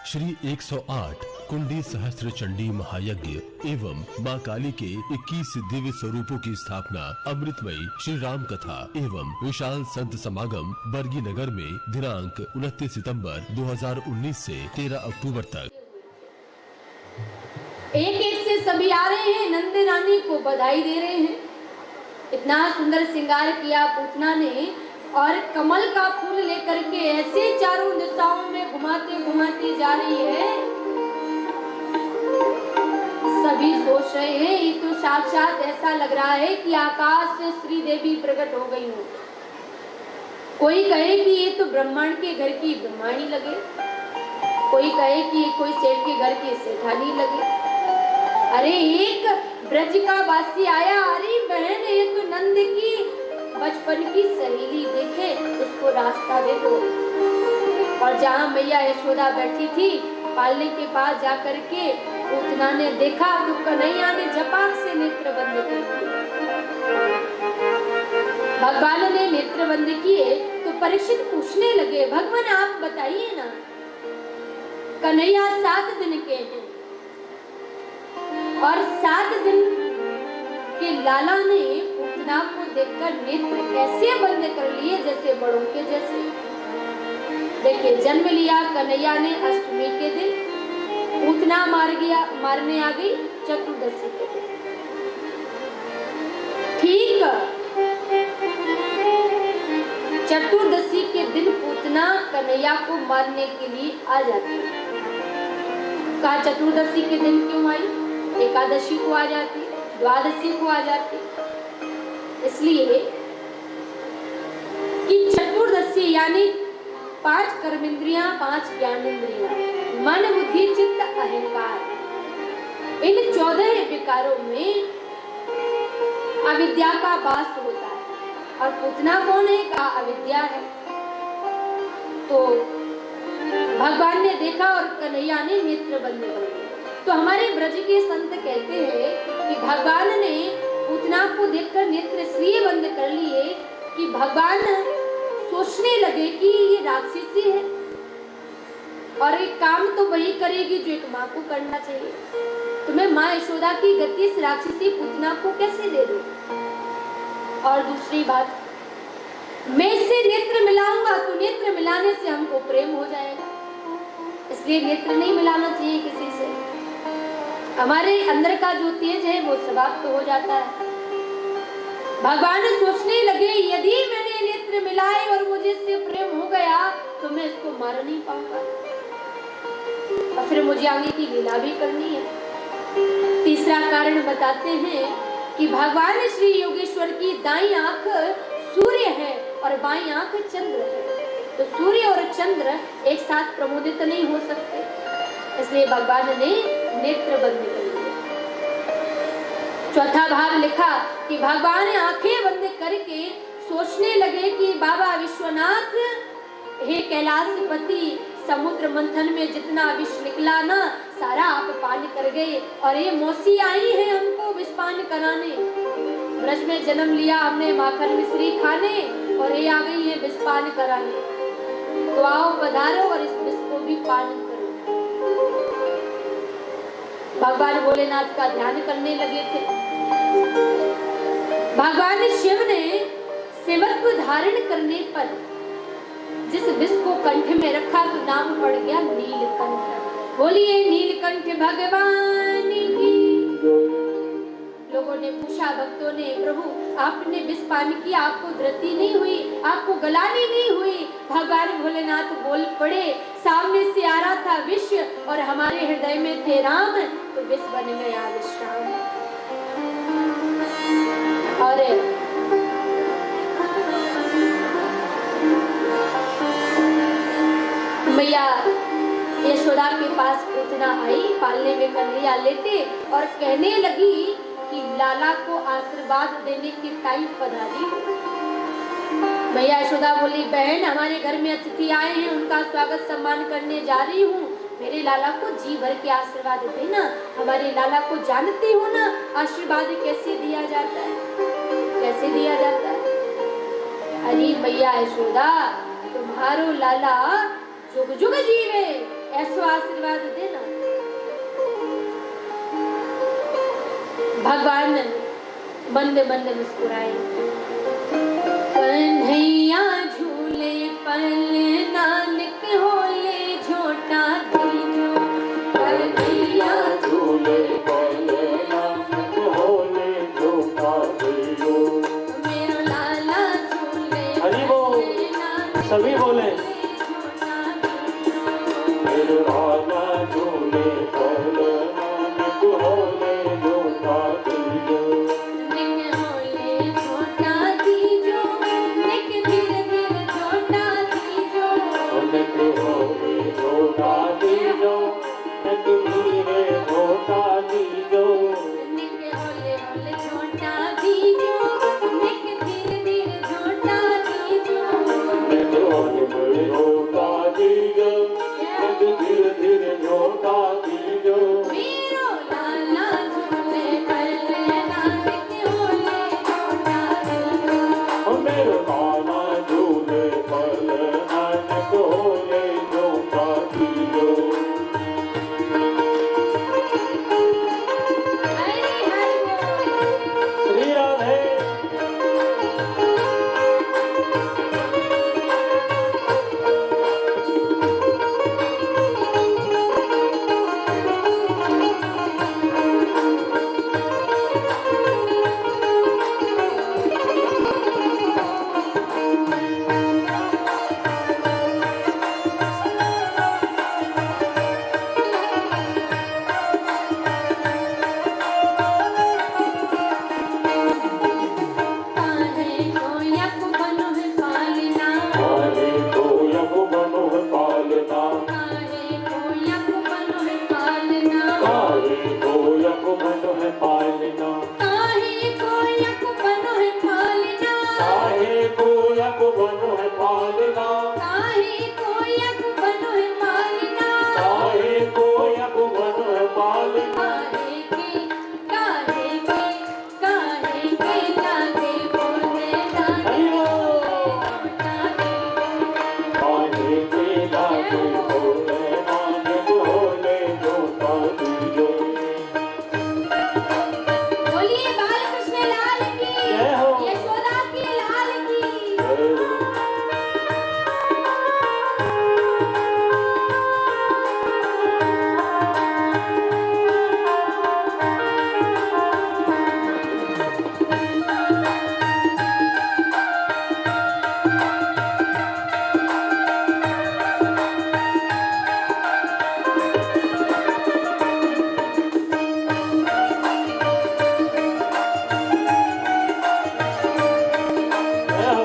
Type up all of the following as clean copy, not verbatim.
श्री 108 कुंडी सहस्त्र चंडी महायज्ञ एवं मां काली के 21 दिव्य स्वरूपों की स्थापना, अमृतमयी श्री राम कथा एवं विशाल संत समागम बरगी नगर में दिनांक 29 सितंबर 2019 से 13 अक्टूबर तक। एक एक से सभी आ रहे हैं, नंद रानी को बधाई दे रहे हैं। इतना सुंदर श्रृंगार किया पूतना ने और कमल का फूल लेकर के ऐसे चारों दिशाओं में घुमाते घुमाते जा रही है। सभी सोच रहे हैं ये तो साक्षात ऐसा लग रहा है कि आकाश से श्री देवी प्रकट हो गई हो। कोई कहे कि ये तो ब्रह्मांड के घर की ब्रह्माणी लगे, कोई कहे कि ये कोई सेठ के घर की सेठानी लगे। अरे एक ब्रज का वासी आया, अरे बहन ये तो नंद की बचपन की सहेली, देखे उसको रास्ता दे दो। और जहाँ मैया यशोदा बैठी थी पालने के पास जाकर के पूतना ने देखा तो कन्हैया ने झपाक से नेत्र बंद कर दिए। भगवान ने नेत्र बंद किए तो परीक्षित पूछने लगे, भगवान आप बताइए ना, कन्हैया 7 दिन के हैं और 7 दिन के लाला ने पूतना को देखकर नेत्र कैसे बंद कर लिए, जैसे बड़ों के जैसे। देखिए जन्म लिया कन्हैया ने अष्टमी के दिन, पूतना मारने आ गई चतुर्दशी के दिन। ठीक चतुर्दशी के दिन पूतना कन्हैया को मारने के लिए आ जाती है। कहा चतुर्दशी के दिन क्यों आई, एकादशी को आ जाती, द्वादशी को आ जाती, इसलिए कि चतुर्दशी यानी 5 कर्मेंद्रियां, 5 ज्ञानेंद्रियां, मन बुद्धि चित्त अहंकार, इन 14 विकारों में अविद्या का वास होता है। और पूतना कौन है, का अविद्या है। तो भगवान ने देखा और कन्हैया ने नेत्र बंद कर दिए। तो हमारे ब्रज के संत कहते हैं कि भगवान ने पूतना को देखकर नेत्र इसलिए बंद कर लिए कि भगवान सोचने लगे कि ये राक्षसी है और एक काम तो वही करेगी जो एक माँ को करना चाहिए। तो मैं माँ यशोदा की गति इस राक्षसी पूतना को कैसे दे दूं। और दूसरी बात, मैं इससे नेत्र मिलाऊंगा तो नेत्र मिलाने से हमको प्रेम हो जाएगा, इसलिए नेत्र नहीं मिलाना चाहिए किसी से। हमारे अंदर का जो तेज है वो समाप्त हो जाता है। भगवान सोचने लगे यदि मैंने नेत्र मिलाए और मुझे इससे प्रेम हो गया तो मैं इसको मार नहीं पाऊंगा और फिर मुझे आगे की लीला भी करनी है। तीसरा कारण बताते हैं कि भगवान श्री योगेश्वर की दाईं आंख सूर्य है और बाईं आंख चंद्र है। तो सूर्य और चंद्र एक साथ प्रमोदित नहीं हो सकते, इसलिए भगवान ने नेत्र बंद कर दिए। चौथा भाग लिखा कि भगवान आंखें बंद करके सोचने लगे कि बाबा विश्वनाथ, हे कैलाशपति, समुद्र मंथन में जितना विष निकला ना सारा आप पान कर गए और ये मौसी आई है हमको विषपान कराने। ब्रज में जन्म लिया हमने माखन मिश्री खाने और ये आ गई है विषपान कराने। तो आओ पधारो और इस विष को भी पान करो। भगवान भोलेनाथ का ध्यान करने लगे थे। भगवान शिव ने सेवत्व धारण करने पर जिस विष को कंठ में रखा तो नाम पड़ गया नीलकंठ। बोलिए नीलकंठ भगवान की। लोगों ने पूछा, भक्तों ने, प्रभु आपने विष पान किया, आपको धृति नहीं हुई, आपको गलानी नहीं हुई? भगवान भोलेनाथ बोल पड़े, सामने से आ रहा था विष और हमारे हृदय में थे राम, तो विष बन गया विश्राम। और मैया यशोदा के पास पूतना आई, पालने में कन्हैया लेते और कहने लगी कि लाला को आशीर्वाद देने के टाइम पधारी। मैया यशोदा बोली, बहन हमारे घर में अतिथि आए हैं, उनका स्वागत सम्मान करने जा रही हूँ, मेरे लाला को जी भर के आशीर्वाद देना। हमारे लाला को जानती हो ना आशीर्वाद कैसे दिया जाता है, कैसे दिया जाता है। अरे मैया यशोदा, तुम्हारो लाला जुग जुग जीवे, ऐसा आशीर्वाद भगवान बंदे बंदे मुस्कुराए। कन्हैया झूले पल नानक होले झोटा दीजो। कन्हैया झूले पल नानक होले झोटा दीजो। मेरो लाला झूले हरि बोल, सभी बोले। मेरो लाला झूले पल नानक होले झोटा दीजो। निक होले झोटा दीजो, निक धीरे धीरे झोटा दीजो। निक होले झोटा दीजो, निक धीरे झोटा दीजो। निक होले होले झोटा दीजो, निक धीरे धीरे झोटा दीजो। निक होले झोटा दीजो, निक धीरे धीरे झोटा दीजो। मेरो लाला झूले पल नानक होले झोटा दीजो। मेरो लाला झूले पल नानक होले झोटा दीजो। हरि हरि बोल। श्री राधे। काहे कोयक बनो है पालना। काहे कोयक बनो है पालना। काहे कोयक बनो है पालना। काहे कोयक बनो है पालना। काहे कोयक बनो है पालना। काहे कोयक बनो है पालना। काहे कोयक बनो है पालना। काहे कोयक बनो है पालना। काहे के लागे बोले दाने हरिओ। झोटा दीजो। काहे के लागे बोले नानक होले झोटा दीजो। बोलिए बालकृष्ण लाल की, जय हो। यशोदा की लाल की। जय हो।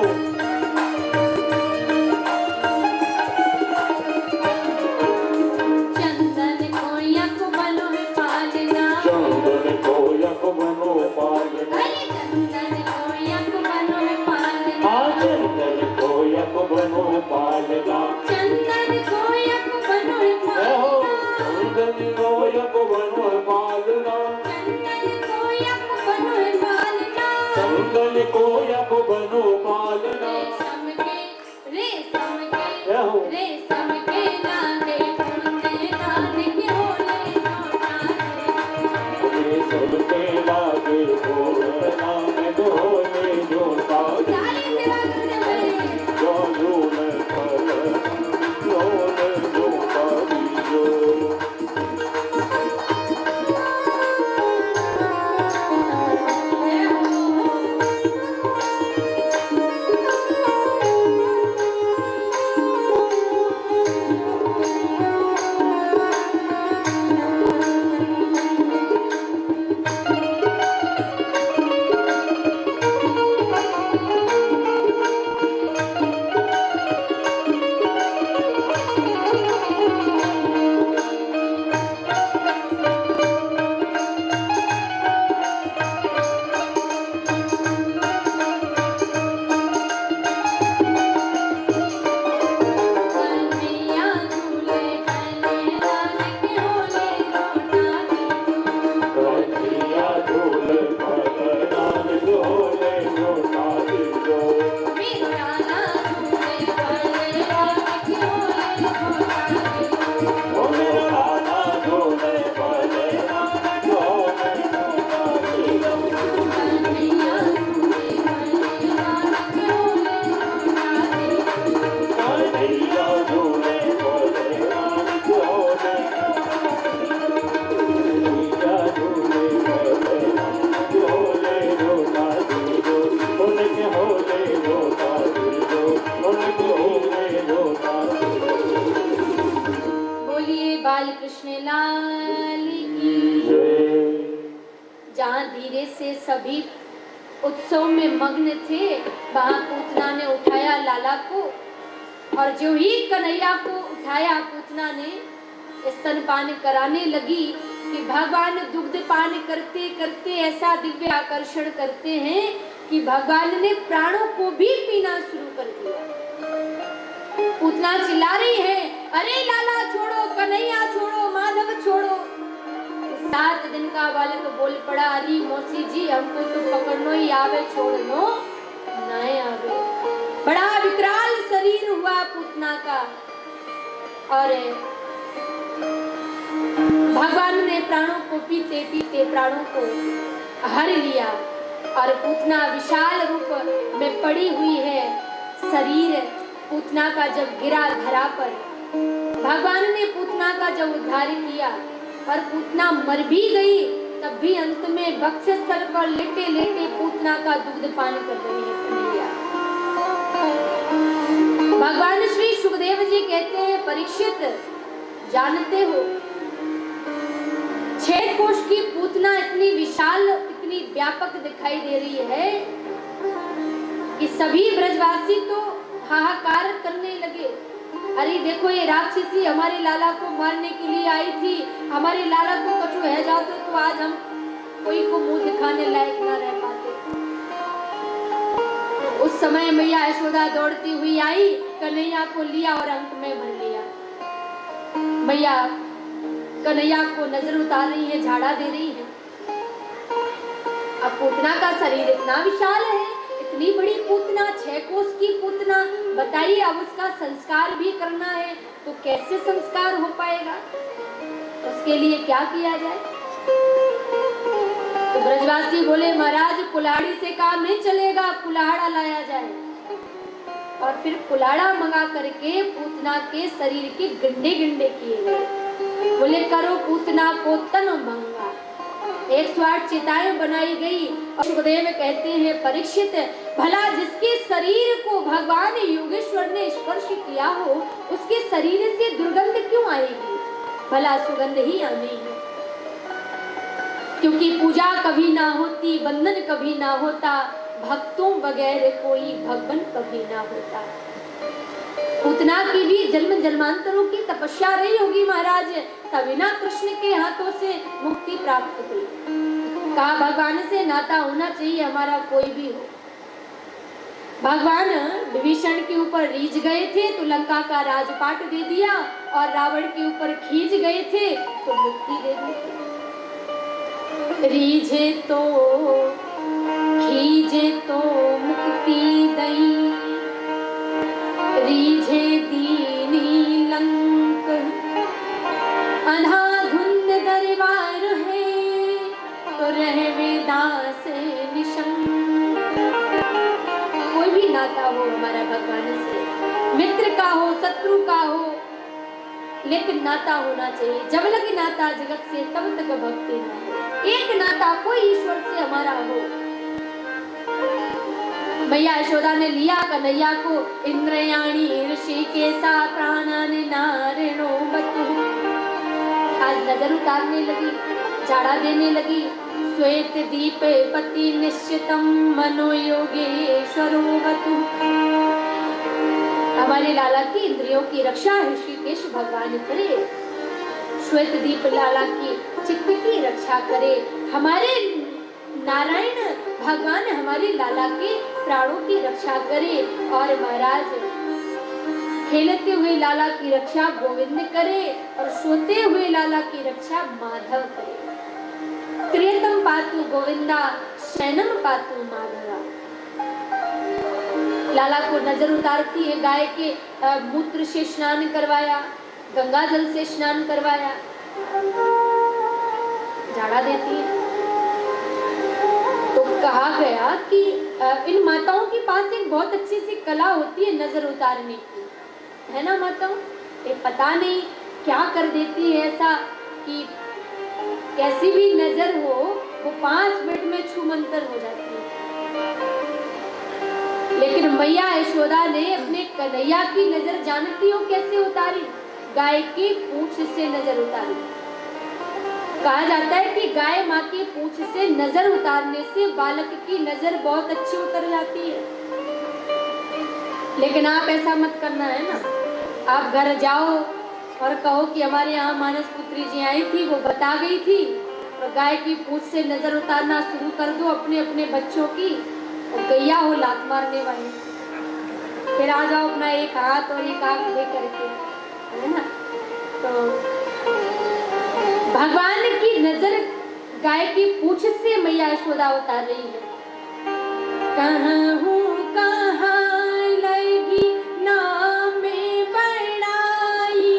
चंदन कोयक बनो है पालना। चंदन कोयक बनो है पालना। अरे चंदन कोयक बनो है पालना। चंदन कोयक बनो है पालना। चंदन कोयक बनो है जय हो। पालना। चंदन कोयक बनो है पालना। चंदन कोयक बनो है पालना। चंदन कोयक बनो पालना। रेशम के जय हो। रेशम के नाने फूले नानक होले झोटा दीजो। ये सब के लागे बोल नानक होले झोटा ताली से बाजते हुए। जो झूले पल होले झोटा दीजो। बाल कृष्ण लाल की। जहाँ धीरे से सभी उत्सव में मग्न थे, वहां पूतना ने उठाया लाला को, और जो ही कन्हैया को उठाया पूतना ने स्तनपान कराने लगी कि भगवान दुग्ध पान करते करते ऐसा दिव्य आकर्षण करते हैं कि भगवान ने प्राणों को भी पीना शुरू कर दिया। पूतना चिल्ला रही है, अरे लाला छोड़ो, कन्हैया छोड़ो, माधव छोड़ो। 7 दिन का बालक बोल पड़ा, अरे मौसी जी हमको तो पकड़नो ही आवे, छोड़नो नहीं आवे। बड़ा विकराल शरीर हुआ पूतना का, और भगवान ने प्राणों को पीते पीते प्राणों को हर लिया, और पूतना विशाल रूप में पड़ी हुई है। शरीर पूतना का जब गिरा धरा पर, भगवान ने पूतना का जब उद्धार किया और पूतना मर भी गई, तब भी अंत में वक्षस्थल पर लेटे लेटे पूतना का दुग्ध पान कर रही है कन्हैया। भगवान श्री सुखदेव जी कहते हैं, परीक्षित जानते हो 6 कोष की पूतना इतनी विशाल, इतनी व्यापक दिखाई दे रही है कि सभी ब्रजवासी तो हाहाकार करने लगे। अरे देखो ये राक्षसी हमारे लाला को मारने के लिए आई थी, हमारे लाला को कछु है जाते तो आज हम कोई को मुंह दिखाने लायक ना रह पाते। उस समय मैया यशोदा दौड़ती हुई आई, कन्हैया को लिया और अंक में भर लिया। मैया कन्हैया को नजर उतार रही है, झाड़ा दे रही है। अब पूतना का शरीर इतना विशाल है, इतनी बड़ी पूतना, 6 कोस की पूतना, बताइए अब उसका संस्कार भी करना है तो कैसे संस्कार हो पाएगा? उसके लिए क्या किया जाए? तो ब्रजवासी बोले, महाराज कुल्हाड़ी से काम नहीं चलेगा, कुल्हाड़ा लाया जाए। और फिर कुल्हाड़ा मंगा करके पूतना के शरीर के गंडे गंडे किए गए। बोले करो पूतना को तन भंगा। 108 चिताएं बनाई गई। और सुखदेव कहते हैं, परीक्षित भला जिसके शरीर को भगवान योगेश्वर ने स्पर्श किया हो, उसके शरीर से दुर्गंध क्यों आएगी? भला सुगंध ही आनी है, क्योंकि पूजा कभी ना होती, बंधन कभी ना होता, भक्तों बगैर कोई भगवान कभी ना होता। पूतना की भी जन्म जन्मांतरों की तपस्या रही होगी महाराज, तभी ना कृष्ण के हाथों से मुक्ति प्राप्त हुई। कहा भगवान से नाता होना चाहिए हमारा, कोई भी हो। भगवान विभीषण के ऊपर रीझ गए थे तो लंका का राजपाट दे दिया, और रावण के ऊपर खींच गए थे तो मुक्ति दे दी। रीझे तो खींचे तो मुक्ति दई, रीझे दीनी लंक अंधाधुंध दरबार है, तो रहवे दास निशंक। कोई भी नाता हो हमारा भगवान से, मित्र का हो, शत्रु का हो, लेकिन नाता होना चाहिए। जब लग नाता जगत से तब तक भक्ति ना हो। एक नाता कोई ईश्वर से हमारा हो। मैया यशोदा ने लिया कन्हैया को, इंद्रयाणी ऋषिकेशा प्राणन नारिणो बतु। आज नजर उतारने लगी, झाड़ा देने लगी। श्वेत दीपे पति निश्चितम मनोयोगेश्वरो बतु। हमारे लाला की इंद्रियों की रक्षा ऋषिकेश भगवान करे, श्वेत दीप लाला की चित्त की रक्षा करे। हमारे नारायण भगवान हमारे लाला के प्राणों की रक्षा करे, और महाराज खेलते हुए लाला की रक्षा गोविंद करे, और सोते हुए लाला की रक्षा माधव करे। क्रियतम पातु गोविंदा, शयनम पातु माधवा। लाला को नजर उतारती है, गाय के मूत्र से स्नान करवाया, गंगा जल से स्नान करवाया, झाड़ा देती है। तो कहा गया कि इन माताओं के पास एक बहुत अच्छी सी कला होती है नजर उतारने की, है ना माताओं? ये पता नहीं क्या कर देती है ऐसा कि कैसी भी नजर हो वो 5 मिनट में छूमंतर हो जाती है। लेकिन मैया यशोदा ने अपने कन्हैया की नजर जानती हो कैसे उतारी? गाय की पूंछ से नजर उतारी। कहा जाता है कि गाय माँ की पूंछ से नजर उतारने से बालक की नजर बहुत अच्छी उतर जाती है। लेकिन आप ऐसा मत करना है ना। आप घर जाओ और कहो कि हमारे यहाँ मानस पुत्री जी आई थी, वो बता गई थी, और गाय की पूंछ से नजर उतारना शुरू कर दो अपने अपने बच्चों की, और गैया हो लात मारने वाली। फिर आ जाओ अपना एक हाथ और एक आंख दे करके, है ना। तो भगवान की नजर गाय की पूंछ से मैया यशोदा उतार रही है। कहाँ हूँ कहाँ लगी नाम बड़ाई,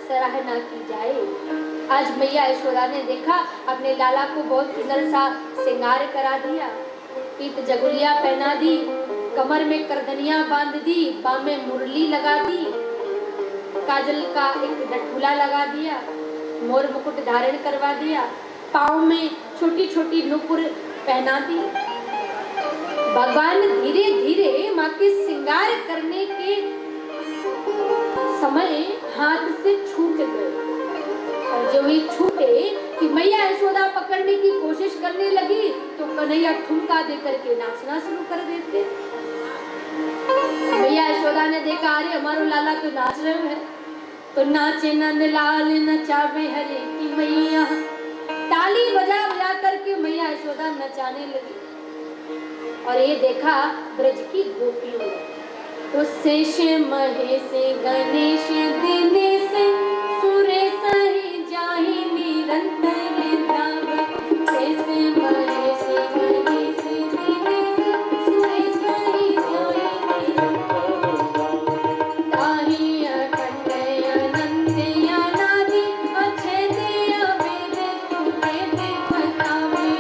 सराहना की जाए। आज मैया यशोदा ने देखा अपने लाला को बहुत सुंदर सा श्रृंगार करा दिया, पीठ जगुलिया पहना दी, कमर में करदनिया बांध दी, बाह में मुरली लगा दी, काजल का एक डठुला लगा दिया, मोर मुकुट धारण करवा दिया, पाँव में छोटी छोटी नुपुर पहना दी। भगवान धीरे धीरे माँ के श्रृंगार करने के समय हाथ से छूट गए, और जब ये छूटे कि मैया यशोदा पकड़ने की कोशिश करने लगी तो कन्हैया ठुमका देकर के नाचना शुरू कर देते। मैया यशोदा ने देखा अरे हमारो लाला तो नाच रहे हैं, तो नाचे नंद लाल नचावे हरे की मैया, ताली बजा बजा करके मैया यशोदा नचाने लगी। और ये देखा ब्रज की गोपियों ने, तो शेष महेश गणेश दिनेश सुरेश ही जाहि निरंतर ध्यान, शेष महेश गणेश दिनेश सुरेश ही जाहि निरंतर ताहि अखंड अनंत अनादि अछेद अभेद सुभेद बतावे।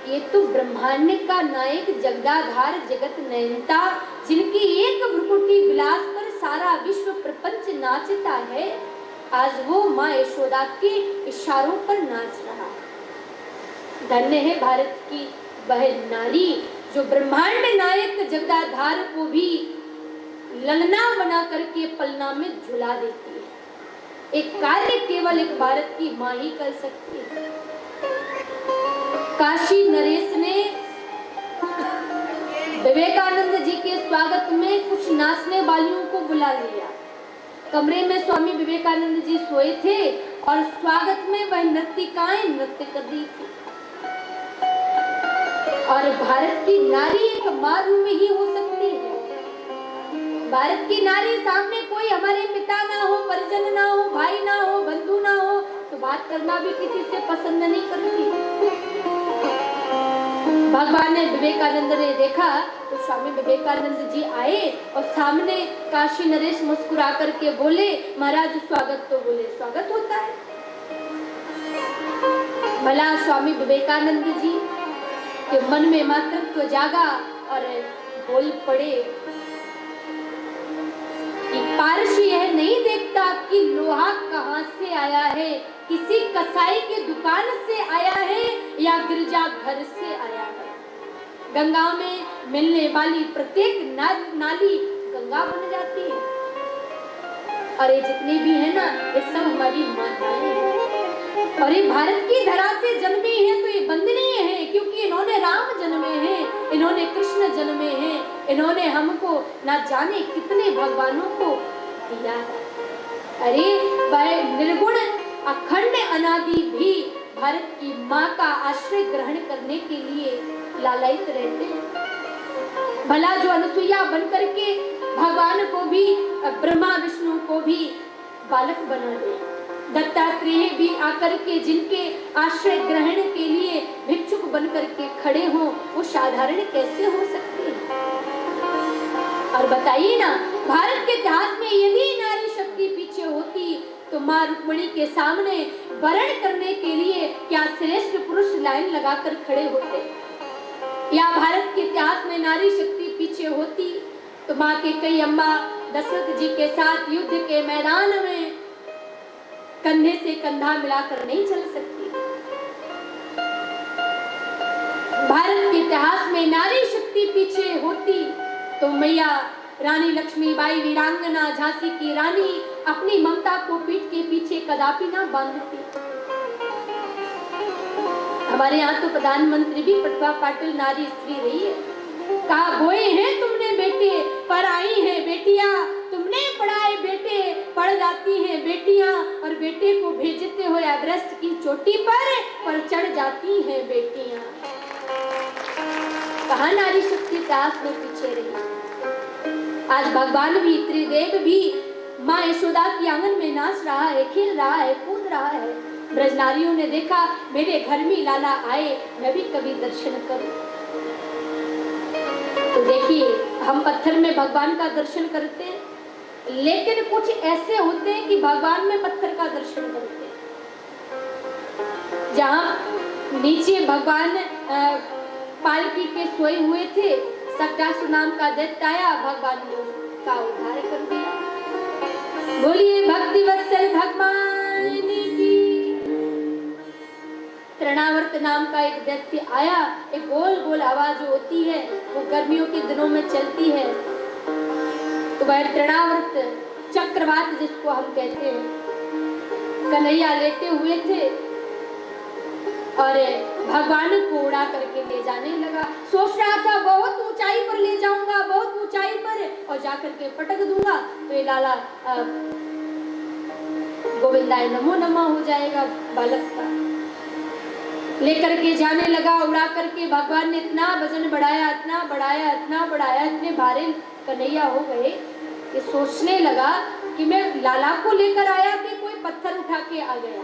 ये तो ब्रह्मांड का नायक जगदाधार जगत नयनता, जिनकी एक भ्रुकुटी विलास पर सारा विश्व प्रपंच नाचता है, आज वो माँ यशोदा के इशारों पर नाच रहा। धन्य है भारत की वह नारी जो ब्रह्मांड नायक जगदाधार को भी ललना बना करके पलना में झुला देती है। एक कार्य केवल एक भारत की माँ ही कर सकती है। काशी नरेश ने विवेकानंद जी के स्वागत में कुछ नाचने वालियों को बुला लिया। कमरे में स्वामी विवेकानंद जी सोए थे और स्वागत में वह नर्तिकाएं नृत्य कर रही थी। और भारत की नारी एक माँ रूप में ही हो सकती है। भारत की नारी सामने कोई हमारे पिता ना हो, परिजन ना हो, भाई ना हो, बंधु ना हो, तो बात करना भी किसी से पसंद नहीं करती। भगवान ने विवेकानंद ने देखा तो स्वामी विवेकानंद जी आए और सामने काशी नरेश मुस्कुरा करके बोले, महाराज स्वागत। तो बोले स्वागत होता है। भला स्वामी विवेकानंद जी के मन में मातृत्व जागा और बोल पड़े कि पारसी यह नहीं देखता कि लोहा कहां से आया है, किसी कसाई की दुकान से आया है या गिरजा घर से आया है। गंगा में मिलने वाली प्रत्येक नाली गंगा बन जाती है। और ये जितनी भी है ना, ये सब हमारी माताएं हैं और ये भारत की धरा से जन्मी है, तो ये वंदनीय है क्योंकि इन्होंने राम जन्मे हैं, इन्होंने कृष्ण जन्मे हैं, इन्होंने हमको ना जाने कितने भगवानों को दिया है। अरे वह निर्गुण अखंड अनादि भी भारत की माँ का आश्रय ग्रहण करने के लिए लालायित रहते हैं। भला जो अनुसुईया बनकर के भगवान को भी, ब्रह्मा विष्णु को भी बालक बना दे, दत्तात्रेय भी आकर के जिनके आश्रय ग्रहण के लिए भिक्षुक बनकर के खड़े हों, वो साधारण कैसे हो सकते हैं? और बताइए ना, भारत के इतिहास में यदि नारी शक्ति पीछे होती तो माँ रुक्मिणी के सामने वरण करने के लिए क्या श्रेष्ठ पुरुष लाइन लगाकर खड़े होते? या भारत के इतिहास में नारी शक्ति पीछे होती तो माँ के कई अम्मा दशरथ जी के साथ युद्ध के मैदान में कंधे से कंधा मिलाकर नहीं चल सकती। भारत के इतिहास में नारी शक्ति पीछे होती तो मैया रानी लक्ष्मीबाई वीरांगना झांसी की रानी अपनी ममता को पीठ के पीछे कदापि ना बांधती। हमारे यहाँ तो प्रधानमंत्री भी प्रतिभा पाटिल नारी स्त्री रही है। कहा बोए हैं तुमने बेटे, पर आई हैं बेटियां, तुमने पढ़ाए बेटे, पढ़ जाती हैं बेटियां, और बेटे को भेजते हो एवरेस्ट की चोटी पर चढ़ जाती हैं बेटियां। कहा नारी शक्ति इतिहास में पीछे रही। आज भगवान भी, त्रिदेव भी माँ यशोदा की आंगन में नाच रहा है, खेल रहा है, कूद रहा है। ब्रज नारियों ने देखा मेरे घर में लाला आए, मैं भी कभी दर्शन करूं। तो देखिए, हम पत्थर में भगवान का दर्शन करते हैं, लेकिन कुछ ऐसे होते हैं कि भगवान में पत्थर का दर्शन करते हैं। जहां नीचे भगवान पालकी के सोए हुए थे, सक्टासुर नाम का दैत्य आया, भगवान ने उसका उद्धार कर दिया। बोलिए भक्ति वत्सल भगवान की। तृणावर्त नाम का एक दैत्य आया, एक गोल गोल आवाज होती है, वो गर्मियों के दिनों में चलती है, तो वह तृणावर्त चक्रवात जिसको हम कहते हैं। कन्हैया लेटे हुए थे और भगवान को उड़ा करके ले जाने लगा। सोच रहा था बहुत ऊंचाई पर ले जाऊंगा, बहुत ऊंचाई पर, और जाकर के पटक दूंगा तो ये लाला गोविंदाय नमो नमः हो जाएगा बालक का। लेकर के जाने लगा, उड़ा करके भगवान ने इतना वजन बढ़ाया, इतना बढ़ाया, इतना बढ़ाया, इतने भारे कन्हैया हो गए कि सोचने लगा कि मैं लाला को लेकर आया कि कोई पत्थर उठा के आ गया।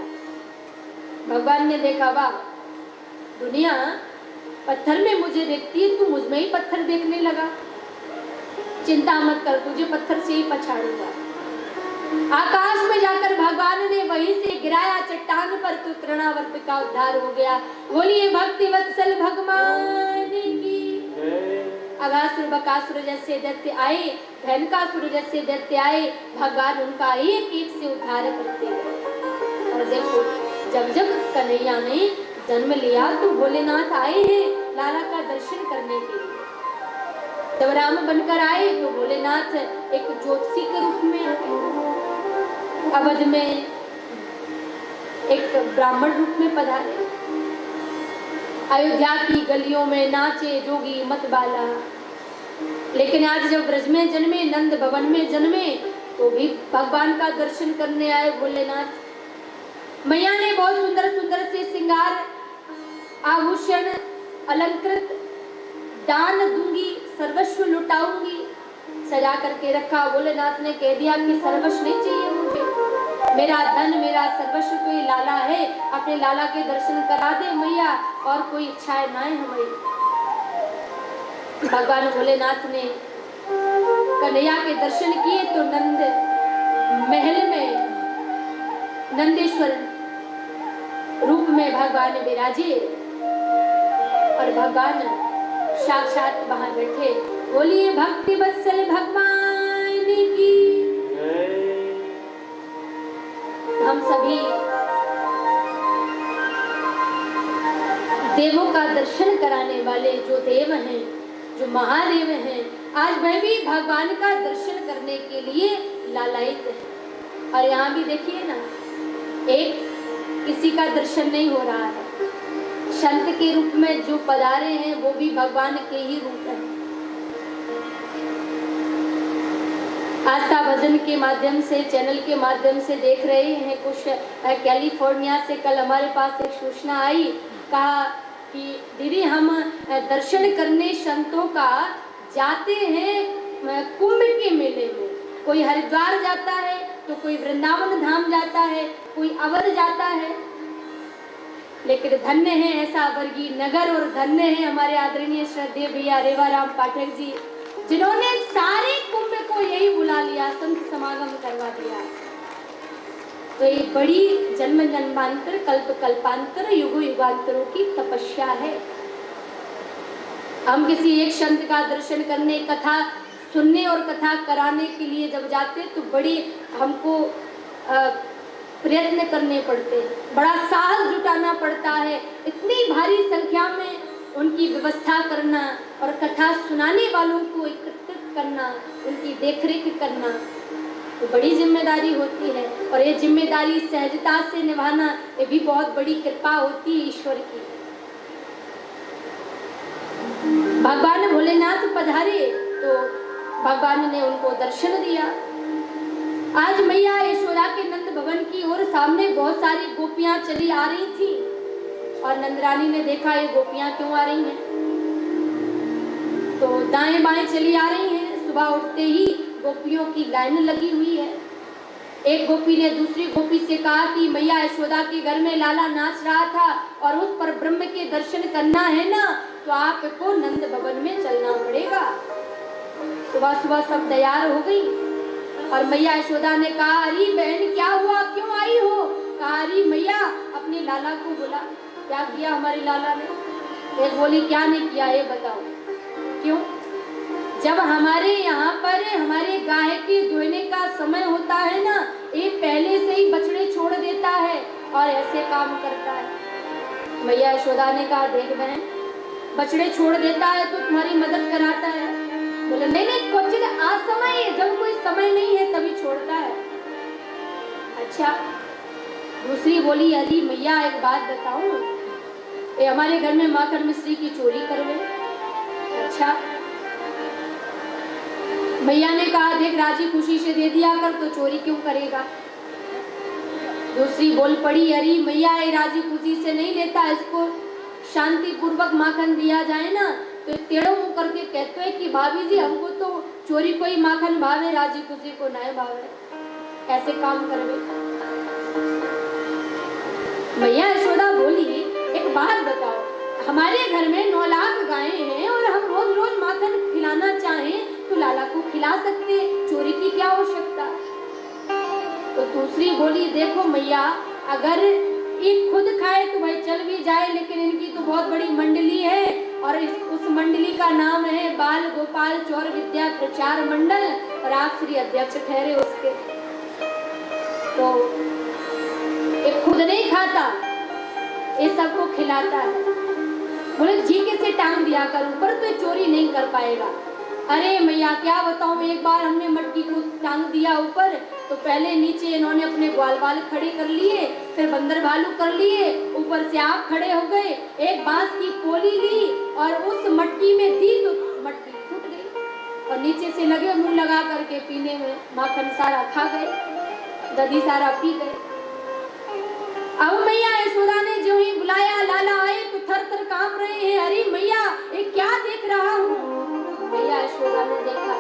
भगवान ने देखा, वाह दुनिया पत्थर में मुझे देखती है, तू मुझमें ही पत्थर देखने लगा। चिंता मत कर, तुझे पत्थर से ही पछाड़ूंगा। आकाश में जाकर भगवान ने वहीं से गिराया चट्टान पर, तो तृणावर्त का उद्धार हो गया। बोलिए भक्ति वत्सल भगवान की। अगासुर बकासुर जैसे दैत्य आए, धनकासुर जैसे दैत्य आए, भगवान उनका एक एक से उद्धार करते गए। और देखो, जब जब कन्हैया ने जन्म लिया तो भोलेनाथ आए हैं लाला का दर्शन करने के लिए। जब राम बनकर आए तो भोलेनाथ एक ज्योतिषी के रूप में आए, अवध में एक ब्राह्मण रूप में पधारे। अयोध्या की गलियों में नाचे जोगी मतवाला। लेकिन आज जब ब्रज में जन्मे, नंद भवन में जन्मे, तो भी भगवान का दर्शन करने आए भोलेनाथ। मैया ने बहुत सुंदर सुंदर से श्रृंगार आभूषण अलंकृत दान दूंगी, सर्वस्व लुटाऊंगी सजा करके रखा। भोलेनाथ ने कह दिया कि सर्वस्व नहीं चाहिए मुझे, मेरा धन मेरा सर्वस्व तो ये लाला है, अपने लाला के दर्शन करा दे मैया, और कोई इच्छाएं ना है हमारी। भगवान भोलेनाथ ने कन्हैया के दर्शन किए तो नंद महल में नंदेश्वर रूप में भगवान विराजे और भगवान साक्षात वहां बैठे। बोलिए भक्ति वत्सल भगवान की। हम सभी देवों का दर्शन कराने वाले जो देव हैं, जो महादेव हैं, आज मैं भी भगवान का दर्शन करने के लिए लालायित है। और यहाँ भी देखिए ना, एक किसी का दर्शन नहीं हो रहा है। संत के रूप में जो पधारे हैं वो भी भगवान के ही रूप हैं। आस्था भजन के माध्यम से, चैनल के माध्यम से देख रहे हैं कुछ कैलिफोर्निया से कल हमारे पास एक सूचना आई, कहा कि दीदी हम दर्शन करने संतों का जाते हैं कुंभ के मेले में। कोई हरिद्वार जाता है तो कोई वृंदावन धाम जाता है, कोई अवध जाता है। लेकिन धन्य है ऐसा वर्गीय नगर और धन्य है हमारे आदरणीय श्रद्धेय भैया रेवाराम पाठक जी, जिन्होंने सारे कुंभ को यही बुला लिया, संत समागम करवा दिया। तो ये बड़ी जन्म जन्मांतर, कल्प कल्पांतर, युग युगांतरों की तपस्या है। हम किसी एक संत का दर्शन करने, कथा सुनने और कथा कराने के लिए जब जाते तो बड़ी हमको प्रयत्न करने पड़ते, बड़ा साहस जुटाना पड़ता है। इतनी भारी संख्या में उनकी व्यवस्था करना और कथा सुनाने वालों को एकत्रित करना, उनकी देखरेख करना, तो बड़ी जिम्मेदारी होती है। और ये जिम्मेदारी सहजता से निभाना, ये भी बहुत बड़ी कृपा होती है ईश्वर की। भगवान भोलेनाथ पधारे तो भगवान ने उनको दर्शन दिया। आज मैया यशोदा के नंद भवन की ओर सामने बहुत सारी गोपियां चली आ रही थी और नंदरानी ने देखा ये गोपियां क्यों आ रही हैं, तो दाएं बाएं चली आ रही हैं। सुबह उठते ही गोपियों की लाइन लगी हुई है। एक गोपी ने दूसरी गोपी से कहा कि मैया यशोदा के घर में लाला नाच रहा था और उस पर ब्रह्म के दर्शन करना है ना, तो आपको नंद भवन में चलना पड़ेगा। सुबह सुबह सब तैयार हो गई और मैया यशोदा ने कहा, अरे बहन क्या हुआ, क्यों आई हो? कहा, अरे मैया अपनी लाला को बुला। क्या किया हमारी लाला ने? एक बोली, क्या नहीं किया ये बताओ। क्यों? जब हमारे यहाँ पर हमारे गाय के दुहने का समय होता है ना, ये पहले से ही बछड़े छोड़ देता है और ऐसे काम करता है। मैया यशोदा ने कहा, देख बहन, बछड़े छोड़ देता है तो तुम्हारी मदद कराता है। बोले, नहीं नहीं, कुछ असमय है, जब कोई समय नहीं है तभी छोड़ता है। अच्छा। दूसरी बोली, अरे मैया एक बात बताऊं, ये हमारे घर में माखन मिश्री की चोरी करवे। अच्छा। मैया ने कहा, देख राजी खुशी से दे दिया कर, तो चोरी क्यों करेगा? दूसरी बोल पड़ी, अरे मैया ये राजी खुशी से नहीं देता, इसको शांति पूर्वक माखन दिया जाए ना, तो टेढ़ो मुंह करके कहते हैं कि भाभी जी हमको तो चोरी कोई माखन भावे, राजी खुशी को ना भावे, ऐसे काम करवे। मैया यशोदा बोली, एक बात बताओ, हमारे घर में 9 लाख गायें हैं और हम रोज रोज माखन खिलाना चाहें तो लाला को खिला सकते, चोरी की क्या आवश्यकता? तो दूसरी बोली, देखो मैया, अगर ये खुद खाए तो भाई चल भी जाए, लेकिन इनकी तो बहुत बड़ी मंडली है और उस मंडली का नाम है बाल गोपाल चौर विद्या प्रचार मंडल और आप श्री अध्यक्ष ठहरे उसके। तो ये खुद नहीं खाता, ये सबको खिलाता है। बोले, जी कैसे टांग दिया कर ऊपर, तो चोरी नहीं कर पाएगा। अरे मैया क्या बताऊं, एक बार हमने मटकी को टांग दिया ऊपर, तो पहले नीचे इन्होंने अपने ग्वाल बाल खड़े कर लिए, फिर बंदर भालू कर लिए, ऊपर से आप खड़े हो गए, एक बांस की कोली ली और उस मटकी में दी तो मटकी फूट गई और नीचे से लगे मुंह लगा करके पीने में, माखन सारा खा गए, दधी सारा पी गए। अब मैया यशोदा ने जो ही बुलाया, लाला आए तो थर थर कांप रहे हैं। अरे मैया ये क्या देख रहा हूँ? मैया यशोदा ने देखा,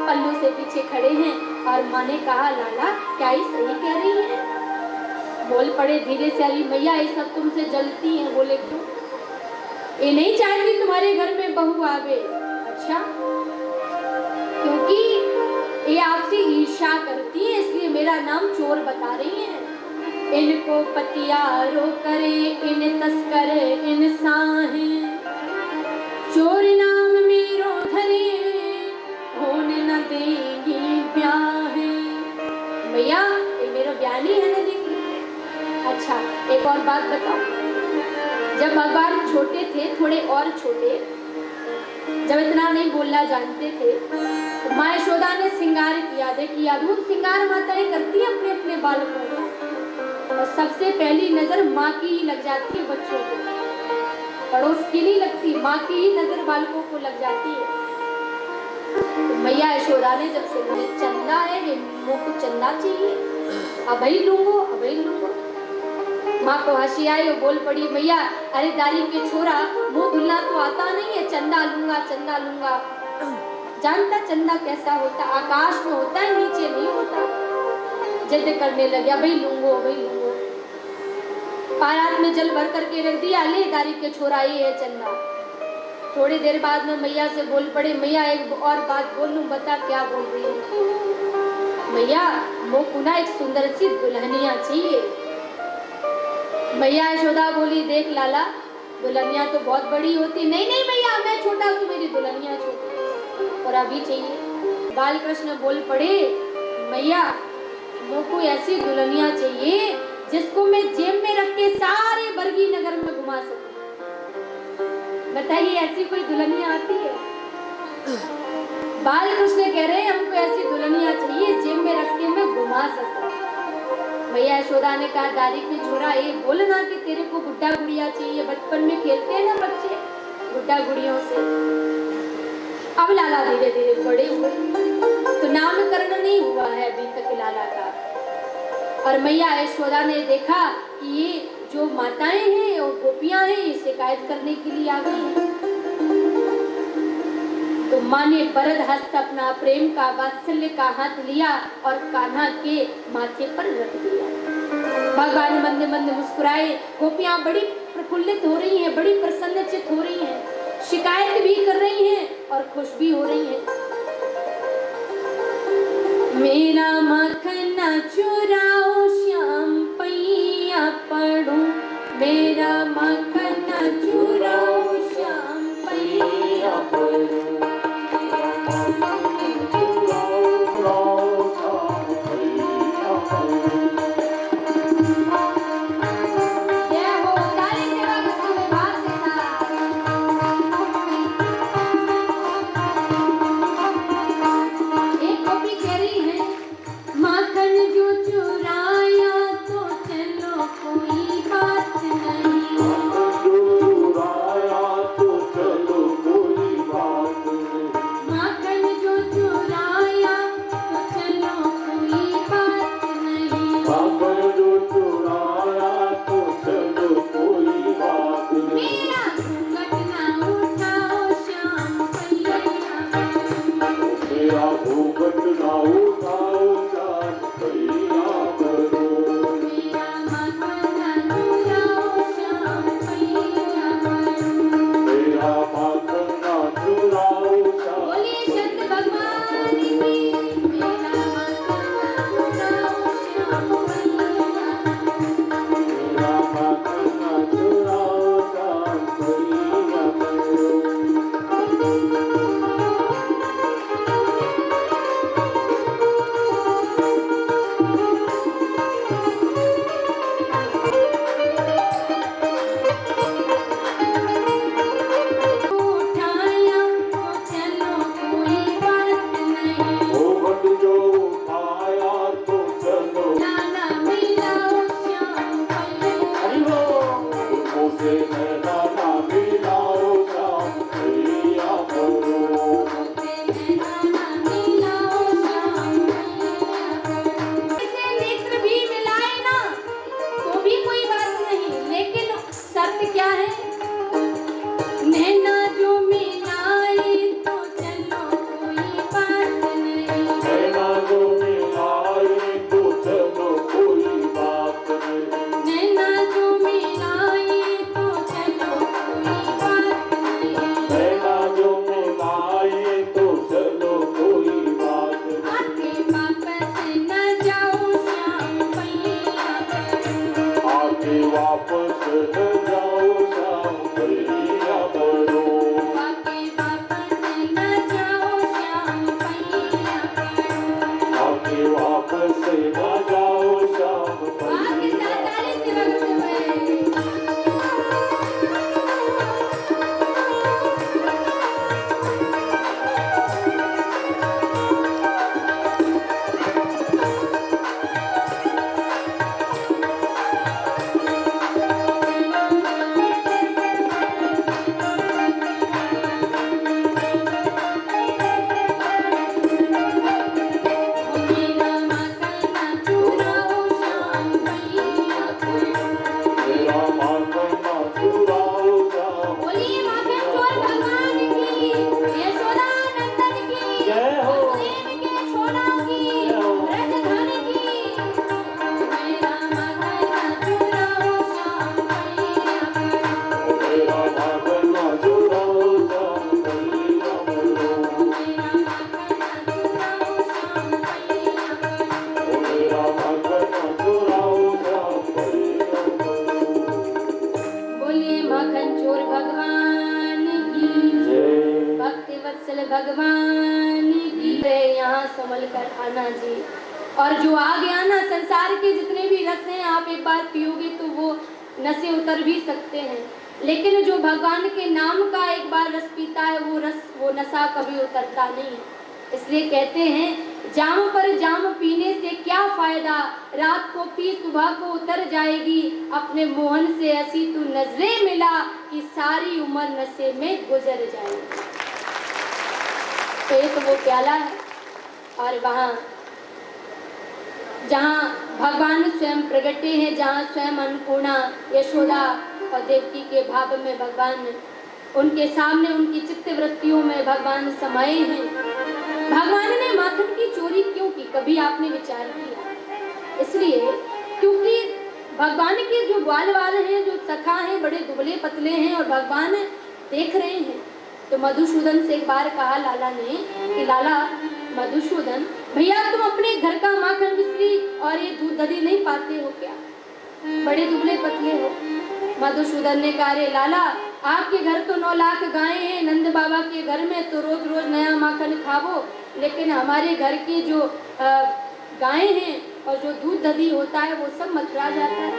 पल्लू से पीछे खड़े हैं और माँ ने कहा, लाला क्या ये सही कह रही है? बोल पड़े धीरे से, अरे मैया ये सब तुमसे जलती हैं। बोले क्यों? ये नहीं चाहती तुम्हारे घर में बहू आवे, अच्छा, क्योंकि ये आपसे ईर्ष्या करती है इसलिए मेरा नाम चोर बता रही हैं। इनको पतियारो करे इन तस्कर इंसान, चोर नाम मेरो धरे होने न देंगी ब्याह। भैया ये मेरो बयानी है न देंगी। अच्छा एक और बात बताओ, जब भगवान छोटे थे, थोड़े और छोटे, जब इतना नहीं बोलना जानते थे, तो माँ यशोदा ने श्रृंगार किया। देखिए अद्भुत श्रृंगार माताएं करती है अपने अपने बालकों का, और सबसे पहली नजर माँ की ही लग जाती है बच्चों को, पड़ोस की नहीं लगती, माँ की ही नजर बालकों को लग जाती है। तो मैया यशोदा ने जब से बोले चंदा है, ये मुँह को चंदा चाहिए, अभी लूंगो अभी लूंगो। माँ को हंसी आई और बोल पड़ी, मैया अरे दारी के छोरा, मुंह धुलना तो आता नहीं है, चंदा लूंगा चंदा लूंगा। जानता चंदा कैसा होता, आकाश में होता है, नीचे नहीं होता। जिद करने लगे, भाई लूंगो भाई लूंगो। पारात में जल भर करके रख दिया, ले दारी के छोरा ये है चंदा। थोड़ी देर बाद में मैया से बोल पड़े, मैया एक और बात बोल लूं, बता क्या बोल रही है। मैया मोको ना एक सुंदर सी दुल्हनिया चाहिए। मैया यशोदा बोली, देख लाला दुल्हनिया तो बहुत बड़ी होती। नहीं नहीं मैया मैं छोटा हूँ, मेरी दुल्हनिया छोटी और अभी चाहिए। बाल कृष्ण बोल पड़े, मैया मोको ऐसी दुल्हनिया चाहिए जिसको मैं जेब में रख के सारे बरगी नगर में घुमा सकूं। बताइए ऐसी कोई दुल्हनिया आती है? बाल कृष्ण कह रहे हैं हमको ऐसी दुल्हनिया चाहिए जेब में रख के मैं घुमा सकूं। मैया यशोदा ने कहा, दादी के छोरा ये बोलना कि तेरे को गुड्डा गुड़िया चाहिए, बचपन में खेलते हैं ना बच्चे गुड्डा गुड़ियों से। अब लाला धीरे धीरे बड़े हुए, तो नामकरण नहीं हुआ है अभी तक लाला का। और मैया यशोदा ने देखा कि ये जो माताएं हैं और गोपियां हैं ये शिकायत करने के लिए आ गई हैं। तो माँ ने बरद हस्त अपना प्रेम का वात्सल्य का हाथ लिया और कान्हा के माथे पर रख दिया। भगवान मंद मंद मुस्कुराए। गोपियां बड़ी प्रफुल्लित हो रही हैं, बड़ी प्रसन्नचित हो रही हैं, शिकायत भी कर रही हैं और खुश भी हो रही हैं। मेरा मखना चुराओ श्याम पैया पड़ू, मेरा मखना चुराओ श्याम पैया पड़ू। वत्सल भगवान की। यहाँ संभल कर आना जी। और जो आ गया ना, संसार के जितने भी रस हैं आप एक बार पियोगे तो वो नशे उतर भी सकते हैं, लेकिन जो भगवान के नाम का एक बार रस पीता है वो नशा कभी उतरता नहीं है। इसलिए कहते हैं जाम पर जाम पीने से क्या फायदा, रात को पी सुबह को उतर जाएगी, अपने मोहन से ऐसी तू नजरें मिला कि सारी उम्र नशे में गुजर जाएगी। तो ये तो वो प्याला है, और वहाँ जहाँ भगवान स्वयं प्रगटे हैं, जहाँ स्वयं अन्नपूर्णा यशोदा और देवकी के भाव में भगवान, उनके सामने उनकी चित्त वृत्तियों में भगवान समाये हैं। भगवान ने माखन की चोरी क्यों की, कभी आपने विचार किया? इसलिए क्योंकि भगवान के जो ग्वाल वाल हैं, जो सखा हैं, बड़े दुबले पतले हैं और भगवान देख रहे हैं। तो मधुसूदन से एक बार कहा लाला ने कि लाला मधुसूदन भैया, तुम अपने घर का माखन मिश्री और ये दूध दही नहीं पाते हो क्या? बड़े दुबले पतले हो। मधुसूदन ने कहा, रे लाला, आपके घर तो 9 लाख गायें हैं, नंद बाबा के घर में तो रोज रोज नया माखन खावो, लेकिन हमारे घर की जो गायें हैं और जो दूध दही होता है वो सब मथुरा जाता है।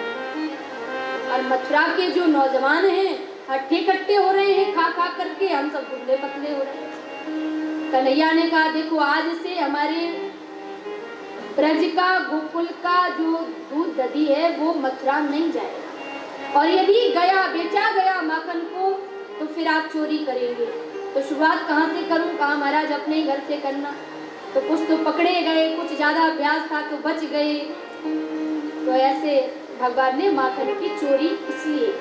और मथुरा के जो नौजवान हैं हट्टे कट्टे हो रहे हैं खा खा करके, हम सब दुबले पतले हो रहे हैं। कन्हैया ने कहा, देखो आज से हमारे ब्रज का गोकुल का जो दूध दही है वो मथुरा नहीं जाएगा, और यदि गया बेचा गया माखन को तो फिर आप चोरी करेंगे। तो शुरुआत कहाँ से करूं? कहा महाराज अपने ही घर से करना। तो कुछ तो पकड़े गए, कुछ ज्यादा अभ्यास था तो बच गए। तो ऐसे भगवान ने माखन की चोरी इसलिए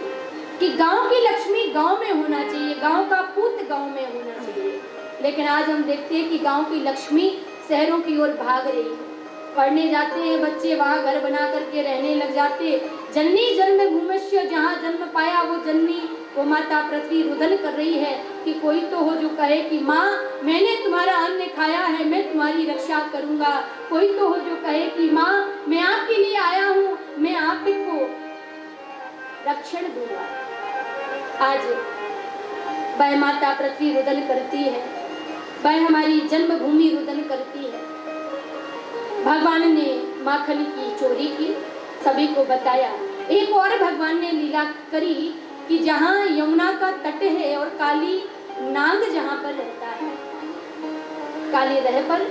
कि गांव की लक्ष्मी गांव में होना चाहिए, गांव का पूत गांव में होना चाहिए। लेकिन आज हम देखते हैं कि गांव की लक्ष्मी शहरों की ओर भाग रही है। पढ़ने जाते हैं बच्चे, वहाँ घर बना करके रहने लग जाते। जननी जन्म भूमिष्य, जहाँ जन्म पाया वो जननी, वो माता पृथ्वी रुदन कर रही है कि कोई तो हो जो कहे कि माँ मैंने तुम्हारा अन्न खाया है, मैं तुम्हारी रक्षा करूंगा। कोई तो हो जो कहे कि माँ मैं आपके लिए आया हूँ, मैं आपको रक्षण दूंगा। आज वह माता पृथ्वी रुदन करती है, वह हमारी जन्मभूमि रुदन करती है। भगवान ने माखन की चोरी की, सभी को बताया। एक और भगवान ने लीला करी कि जहाँ यमुना का तट है और काली नाग जहाँ पर रहता है, काली रह पर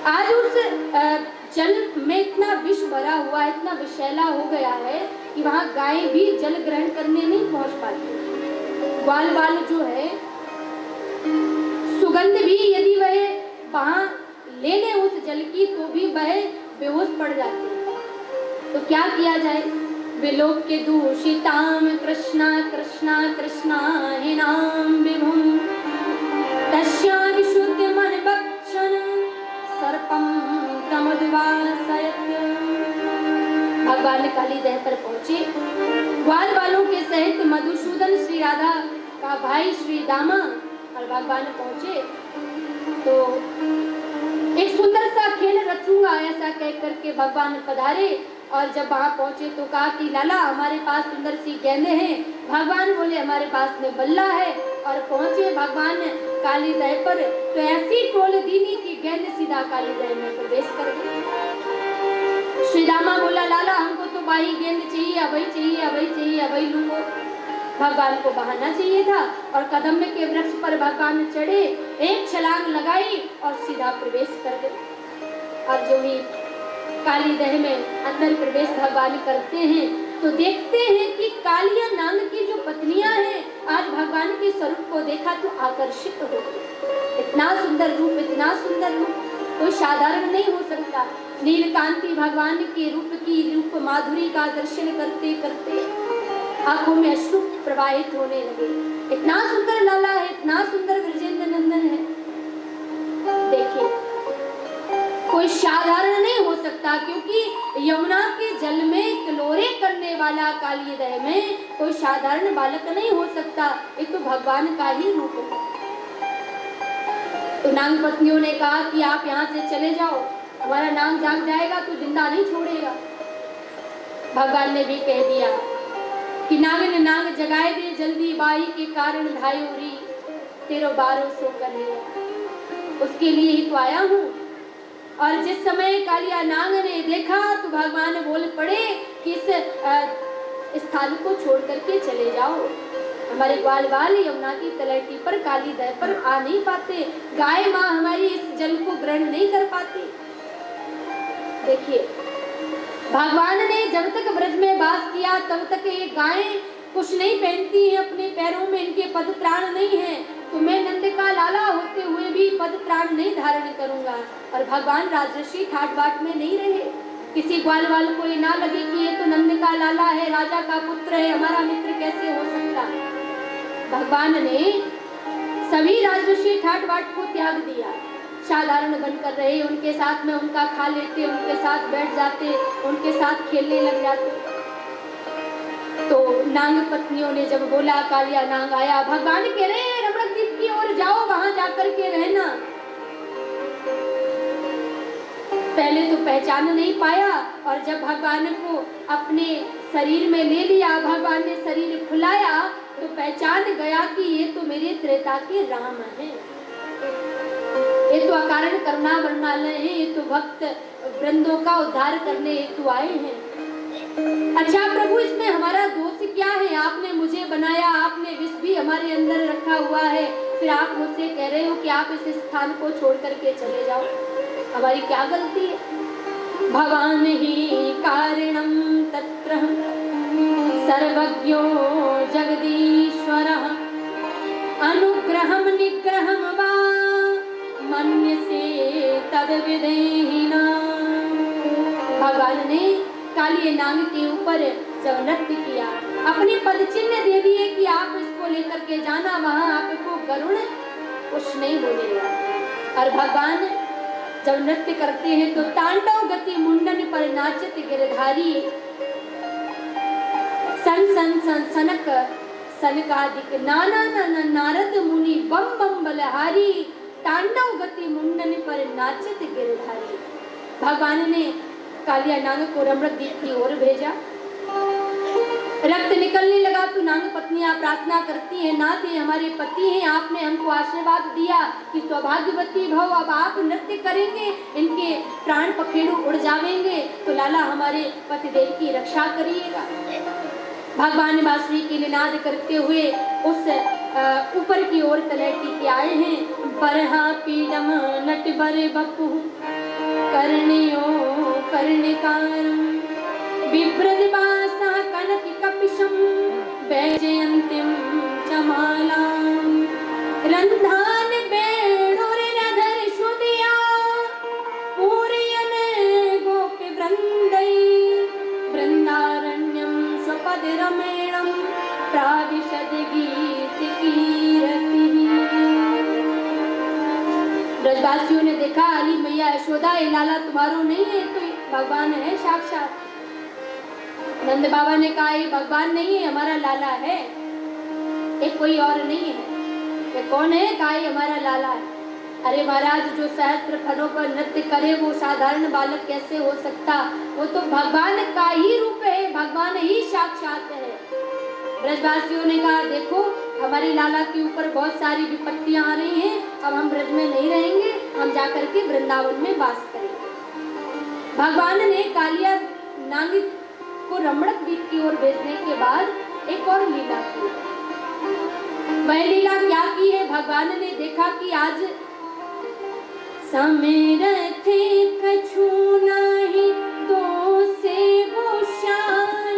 आज उस जल में इतना विष भरा हुआ है, इतना विषैला हो गया है कि वहाँ गाय भी जल ग्रहण करने नहीं पहुँच पाती। ग्वाल वाल जो है, सुगंध भी यदि वह वहाँ ले ले उस जल की तो भी वह बेहोश पड़ जाती है। तो क्या किया जाए? विलोक के दूषिताम कृष्णा कृष्णा कृष्णा हे नाम विभुम तस्या विशुद्ध मन भक्षण सर्पम तमद्वासयत्। भगवान काली दह पर पहुंचे, ग्वाल वालों के सहित मधुसूदन श्री राधा का भाई श्री दामा और भगवान पहुंचे। तो एक सुंदर सा खेल रचूंगा ऐसा कह करके भगवान पधारे। और जब वहां पहुंचे तो कहा कि लाला हमारे पास सुंदर सी गेंदे हैं। भगवान बोले हमारे पास में बल्ला है। और पहुंचे भगवान काली दह पर तो ऐसी टोल दीनी की गेंद सीधा काली दह में प्रवेश कर गई। श्री दामा बोला लाला हमको तो बाही गेंद चाहिए, अभी चाहिए, अभी चाहिए, अभी लूंगो। भगवान को बहाना चाहिए था और कदम के वृक्ष पर भगवान चढ़े, एक छलांग लगाई और सीधा प्रवेश कर गए। और जो ही काली दह में अंदर प्रवेश भगवान करते हैं तो देखते हैं कि कालिया नाग की जो पत्नियां हैं आज भगवान के स्वरूप को देखा तो आकर्षित हो गई। इतना सुंदर रूप, इतना सुंदर रूप कोई साधारण नहीं हो सकता। नीलकांति भगवान के रूप की रूप माधुरी का दर्शन करते करते आंखों में अश्रु प्रवाहित होने लगे। इतना सुंदर लाला है, इतना सुंदर ब्रजेंद्र नंदन है। देखिए कोई साधारण नहीं हो सकता, क्योंकि यमुना के जल में किलोरे करने वाला काली दह में कोई साधारण बालक नहीं हो सकता। ये तो भगवान का ही रूप है। तो नाग पत्नियों ने कहा कि आप यहाँ से चले जाओ, हमारा नाग जाग जाएगा तो जिंदा नहीं छोड़ेगा। भगवान ने भी कह दिया कि नाग ने नाग जगाए दे जल्दी, बाई के कारण धायोरी। तेरो बारो सो कन्हैया, उसके लिए ही तो आया हूँ। और जिस समय कालिया नाग ने देखा तो भगवान बोल पड़े कि इस स्थान को छोड़ करके चले जाओ। हमारे ग्वाल बाल यमुना की तलहटी पर काली दह पर आ नहीं पाते, गाय माँ हमारी इस जल को ग्रहण नहीं कर पाती। देखिए, भगवान ने जब तक ब्रज में वास किया तब तक ये गायें कुछ नहीं पहनती हैं, अपने पैरों में इनके पद त्राण नहीं है, तो मैं नंद का लाला होते हुए भी पद त्राण नहीं धारण करूंगा। और भगवान राजर्षि ठाट बाट में नहीं रहे, किसी ग्वाल वाल को ये ना लगे कि ये तो नंद का लाला है, राजा का पुत्र है, हमारा मित्र कैसे हो सकता। भगवान ने सभी राजर्षि ठाट बाट को त्याग दिया, साधारण बनकर रहे, उनके साथ में उनका खा लेते, उनके साथ बैठ जाते, उनके साथ खेलने लग जाते। तो नाग पत्नियों ने जब बोला, कालिया नाग आया, भगवान कह रहे हैं रमणक द्वीप की ओर जाओ, वहां जाकर के रहना। पहले तो पहचान नहीं पाया, और जब भगवान को अपने शरीर में ले लिया, भगवान ने शरीर खुलाया तो पहचान गया कि ये तो मेरे त्रेता के राम हैं, ये तो अकारण करुणा वर्णालय हैं, ये तो भक्त वृंदों का उद्धार करने हेतु आए हैं। अच्छा प्रभु, इसमें हमारा दोष क्या है? आपने मुझे बनाया, आपने विष भी हमारे अंदर रखा हुआ है, फिर आप मुझसे कह रहे हो कि आप इस स्थान को छोड़ करके चले जाओ, हमारी क्या गलती है? भवान ही कारणम तत्र सर्वज्ञो जगदीश्वरः अनुग्रहम निग्रहम वा मन्यसे तद्विदेहिना। भगवान ने कालिये नाग के ऊपर जब नृत्य किया, अपने पद चिन्ह दे दिए कि आप इसको लेकर के जाना, वहां आपको गरुड़ कुछ नहीं बोलेगा। और भगवान जब नृत्य करते हैं तो तांडव गति मुंडन पर नाचत गिरधारी, सन सन सन सनक सनकादिक नाना नाना नारद मुनि बम बम बलहारी, तांडव गति मुंडन पर नाचत गिरधारी। भगवान ने कालिया नाग को रमणक द्वीप की ओर भेजा। रक्त निकलने लगा तो नाग पत्नियां प्रार्थना करती हैं, नाथ ये हमारे पति हैं, आपने हमको आशीर्वाद दिया कि सौभाग्यवती भव, अब आप नृत्य करेंगे, इनके प्राण पखेरु उड़ जावेंगे, तो लाला हमारे पतिदेव की रक्षा करिएगा। भगवान बांसुरी की निनाद करते हुए उस ऊपर की ओर तलहटी के आए हैं। बरहा पीडम नट बरे बपु कर्णियो कर्णिकारम बिभ्रदिवासा कनक कपिशम वैजयंतीम चमालाम रंधान बेणुर नधर शुदिया पूरयन गोप वृंदै वृंदारण्यम स्वपद रमेणम प्राविशद गीत कीरति। ब्रजवासियों ने देखा, अली मैया यशोदा, ये लाला तुम्हारो नहीं है, तो भगवान है साक्षात। नंद बाबा ने कहा, ये भगवान नहीं है, हमारा लाला है, ये कोई और नहीं है। ये कौन है? कहा, ये हमारा लाला है। अरे महाराज, जो सहस्त्र फलों पर नृत्य करे वो साधारण बालक कैसे हो सकता? वो तो भगवान का ही रूप है, भगवान ही साक्षात है। ब्रजवासियों ने कहा, देखो हमारी लाला के ऊपर बहुत सारी विपत्तियां आ रही हैं, अब हम ब्रज में नहीं रहेंगे, हम जाकर के वृंदावन में वास करेंगे। भगवान ने कालिया नाग को रमणक द्वीप की ओर भेजने के बाद एक और लीला की। वह लीला क्या की है? भगवान ने देखा कि आज समेरथ कछु नाही तो से वो शान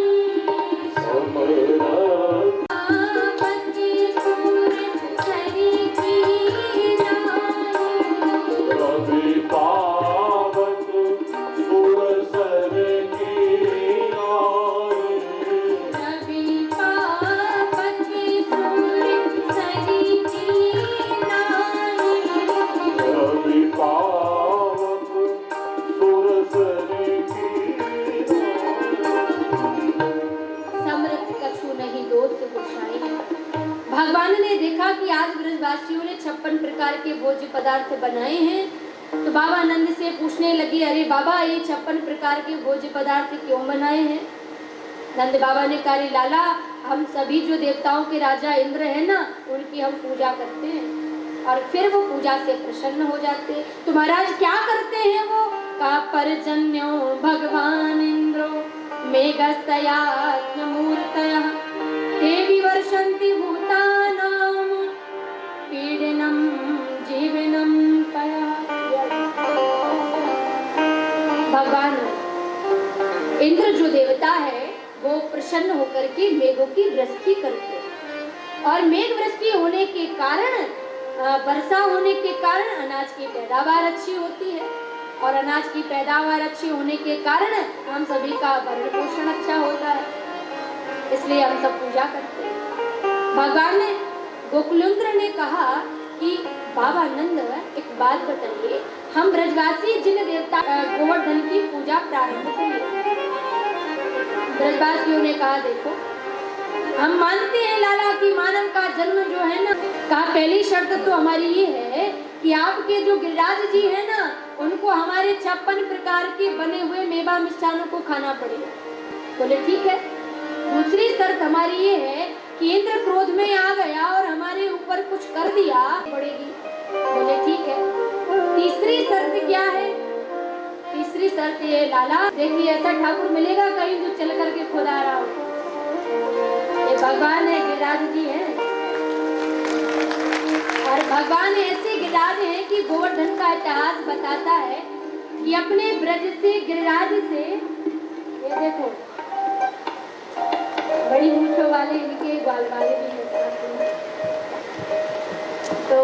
कि आज ब्रजवासियों ने 56 प्रकार के भोज्य पदार्थ बनाए हैं। तो बाबा नंद से पूछने लगे, अरे बाबा, ये 56 प्रकार के भोज्य पदार्थ क्यों बनाए हैं? नंद बाबा ने कहा, लाला हम सभी जो देवताओं के राजा इंद्र है ना, उनकी हम पूजा करते हैं और फिर वो पूजा से प्रसन्न हो जाते हैं। तो महाराज क्या करते हैं वो? का परजन्यो भगवान इंद्रो मेघस्तयात्मूर्तयः देवी वर्षन्ति भूतानां पीडनम जीवनम पया। भगवान इंद्र जो देवता है वो प्रसन्न होकर के मेघों की वृष्टि करते हैं और मेघ वृष्टि होने के कारण, वर्षा होने के कारण अनाज की पैदावार अच्छी होती है और अनाज की पैदावार अच्छी होने के कारण हम सभी का भरण पोषण अच्छा होता है, इसलिए हम सब पूजा करते हैं। भगवान ने गोकुलेंद्र ने कहा कि बाबा नंद एक बात बताइए, हम ब्रजवासी जिन देवता गोवर्धन की पूजा प्रारंभ करें। ब्रजवासियों ने कहा देखो, हम मानते हैं लाला कि मानव का जन्म जो है ना, कहा पहली शर्त तो हमारी ये है कि आपके जो गिरिराज जी है ना, उनको हमारे 56 प्रकार के बने हुए मेवा मिष्ठानों को खाना पड़ेगा। बोले ठीक है। दूसरी शर्त हमारी ये है कि इंद्र क्रोध में आ गया और हमारे ऊपर कुछ कर दिया पड़ेगी। बोले ठीक है। तीसरी शर्त क्या है? तीसरी शर्त ये लाला देखिए ऐसा ठाकुर मिलेगा कहीं जो चल करके खुद आ रहा हो। ये भगवान है, गिरिराज जी हैं और भगवान ऐसे गिरिराज हैं कि गोवर्धन का इतिहास बताता है कि अपने ब्रज से गिरिराज से, ये देखो बड़ी मूंछों वाले इनके ग्वाल वाले भी हैं। तो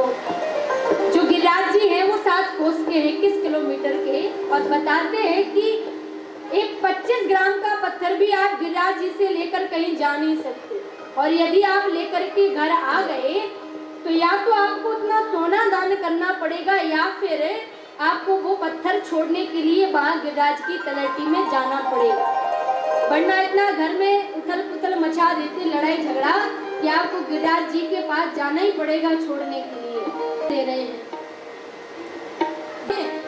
जो गिरिराज जी हैं वो 7 कोस के 21 किलोमीटर के, और बताते हैं कि एक 25 ग्राम का पत्थर भी आप गिरिराज जी से लेकर कहीं जा नहीं सकते, और यदि आप लेकर के घर आ गए तो या तो आपको उतना सोना दान करना पड़ेगा या फिर आपको वो पत्थर छोड़ने के लिए वहां गिरिराज की तलहटी में जाना पड़ेगा, वरना इतना घर में उथल पुथल मचा देते लड़ाई झगड़ा कि आपको गिरिराज जी के पास जाना ही पड़ेगा छोड़ने के लिए। दे रहे हैं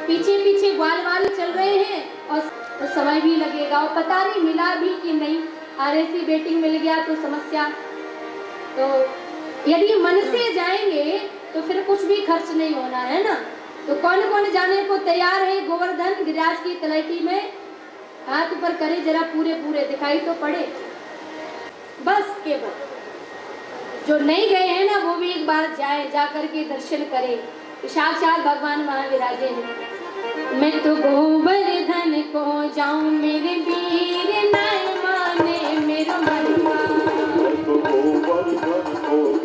पीछे पीछे ग्वाल वाल चल रहे हैं और तो समय भी लगेगा और पता नहीं मिला भी कि नहीं, RAC बेटिंग मिल गया तो समस्या। तो यदि मन से जाएंगे तो फिर कुछ भी खर्च नहीं होना है ना। तो कौन कौन जाने को तैयार है गोवर्धन गिरिराज की तलहटी में? हाथ ऊपर करे जरा, पूरे पूरे दिखाई तो पड़े। बस केवल जो नहीं गए हैं ना वो भी एक बार जाए, जा करके दर्शन करें। साक्षात भगवान वहां विराजे हैं। मैं तो गोवर्धन को जाऊं मेरे वीर नहीं माने मेरो मनवा। मैं तो गोवर्धन को